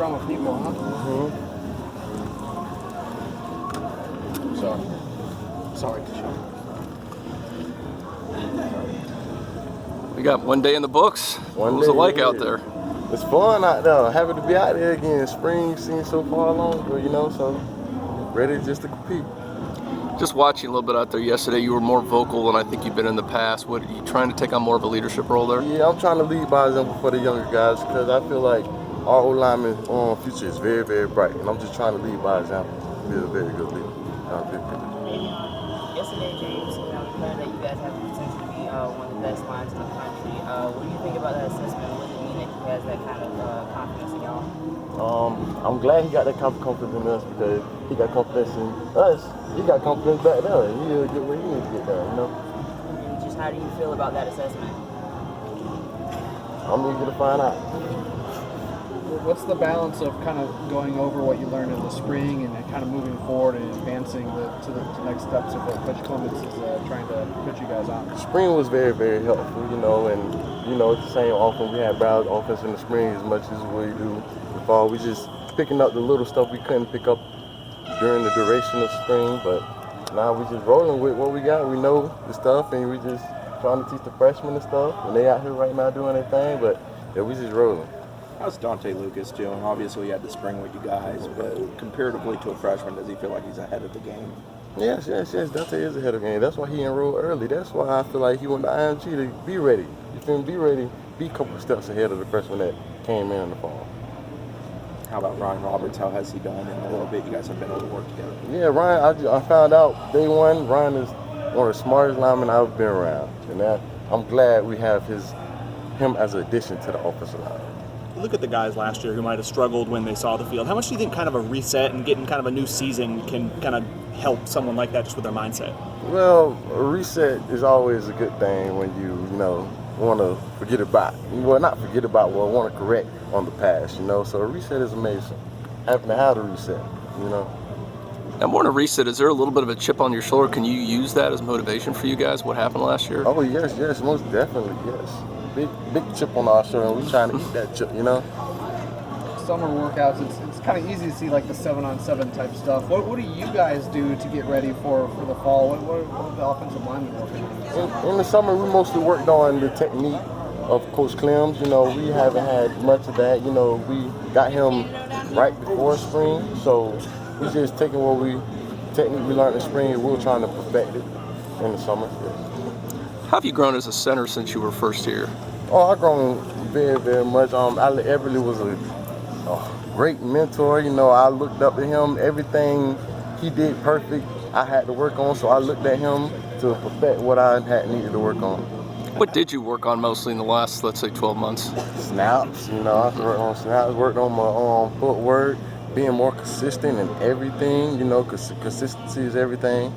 from of people, huh? Sorry. We got one day in the books. What was it like out there? It's fun out there. Happy to be out there again. Spring seems so far along, you know, so ready just to compete. Just watching a little bit out there yesterday, you were more vocal than I think you've been in the past. What, are you trying to take on more of a leadership role there? Yeah, I'm trying to lead by example for the younger guys because I feel like our O-lineman future is very, very bright, and I'm just trying to lead by example. Be a very good leader. Yesterday, James, declared that you guys have the potential to be one of the best lines in the country. What do you think about that assessment? What does it mean that he has that kind of confidence in y'all? I'm glad he got that kind of confidence in us because he got confidence in us. He got confidence back there. He'll get where he needs to get there, you know? And just how do you feel about that assessment? I'm eager to find out. What's the balance of kind of going over what you learned in the spring and kind of moving forward and advancing to the next steps of what Coach Clements is trying to put you guys on? Spring was very, very helpful, you know, and, you know, it's the same offense. We had Browns offense in the spring as much as we do in the fall. We just picking up the little stuff we couldn't pick up during the duration of spring, but now we just rolling with what we got. We know the stuff, and we just trying to teach the freshmen and stuff, and they out here right now doing their thing, but yeah, we just rolling. How's Dante Lucas doing? Obviously, he had the spring with you guys, but comparatively to a freshman, does he feel like he's ahead of the game? Yes. Dante is ahead of the game. That's why he enrolled early. That's why I feel like he went to IMG to be ready. You feel me? Be ready. Be a couple steps ahead of the freshman that came in the fall. How about Ryan Roberts? How has he done in a little bit? You guys have been able to work together. Yeah, Ryan, I found out day one, Ryan is one of the smartest linemen I've been around. And I'm glad we have him as an addition to the offensive line. Look at the guys last year who might have struggled when they saw the field. How much do you think kind of a reset and getting kind of a new season can kind of help someone like that just with their mindset? Well, a reset is always a good thing when you want to forget about, want to correct on the past, So a reset is amazing. Having to have a reset, Now, more than a reset, is there a little bit of a chip on your shoulder? Can you use that as motivation for you guys? What happened last year? Oh, yes, most definitely, yes. Big chip on our shoulder, and we're trying to eat that chip, Summer workouts, it's kind of easy to see like the 7-on-7 type stuff. What do you guys do to get ready for the fall? What are the offensive linemen working on? In the summer, we mostly worked on the technique of Coach Clem's. We haven't had much of that. We got him right before spring, so we're just taking technique we learned in spring, and we're trying to perfect it in the summer. Yes. How have you grown as a center since you were first here? Oh, I've grown very, very much. Alec Everly was a great mentor. I looked up to him. Everything he did perfect, I had to work on, so I looked at him to perfect what I had needed to work on. What did you work on mostly in the last, let's say, 12 months? Snaps, I worked on snaps, worked on my footwork, being more consistent in everything, because consistency is everything.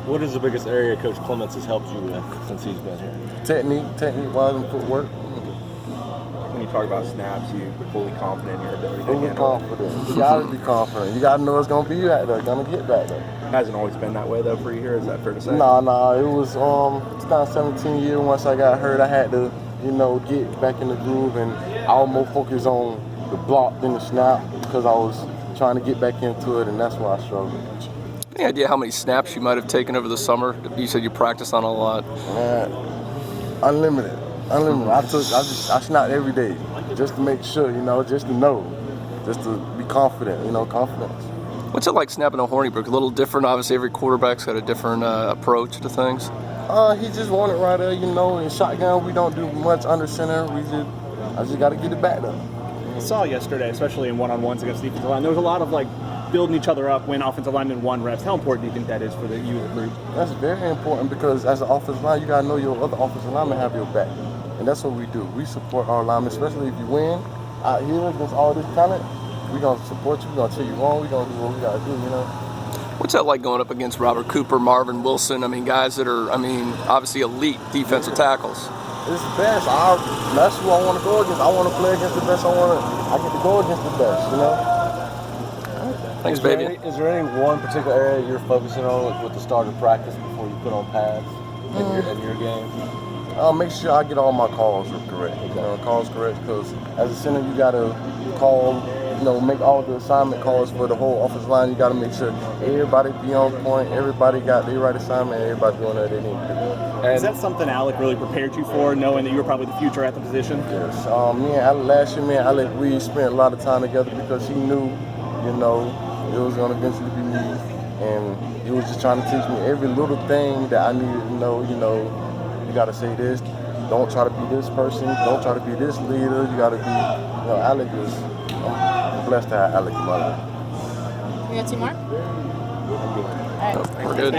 What is the biggest area Coach Clements has helped you with since he's been here? Technique-wise and footwork. When you talk about snaps, you're fully confident in your ability to Fully handle confident. You gotta be confident. You gotta know it's gonna be back there, gonna get back there. It hasn't always been that way though for you here, is that fair to say? Nah, it was 2017 year. Once I got hurt, I had to, get back in the groove, and I was more focused on the block than the snap because I was trying to get back into it, and that's why I struggled. Any idea how many snaps you might have taken over the summer? You said you practiced on a lot. Unlimited. I snapped every day just to make sure, just to know, just to be confident, confidence. What's it like snapping a Hornibrook? A little different, obviously. Every quarterback's got a different approach to things. He just wanted right there, In shotgun, we don't do much under center. I just got to get it back there. I saw yesterday, especially in one-on-ones against the defensive line, there was a lot of building each other up when offensive linemen won reps. How important do you think that is for you as a group? That's very important because as an offensive line, you got to know your other offensive linemen have your back. And that's what we do. We support our linemen, especially if you win out here against all this talent. We're going to support you. We're going to cheer you on. We're going to do what we got to do, What's that like going up against Robert Cooper, Marvin Wilson? Guys that are, obviously elite defensive tackles. It's the best. That's who I want to go against. I want to play against the best. I get to go against the best, Thanks, Baveon. Is there any one particular area you're focusing on with the start of practice before you put on pads in your game? I'll make sure I get all my calls correct. Calls correct because as a center, you got to call, make all the assignment calls for the whole offensive line. You got to make sure everybody be on point, everybody got their right assignment, and everybody doing what they need to do. Is that something Alec really prepared you for, knowing that you were probably the future at the position? Yes. Me and Alec last year, Alec, we spent a lot of time together because he knew, it was going to eventually be me. And he was just trying to teach me every little thing that I needed to know. You got to say this. Don't try to be this person. Don't try to be this leader. You got to be, Alec is, I'm blessed to have Alec in my life. We got two more? All right. We're good.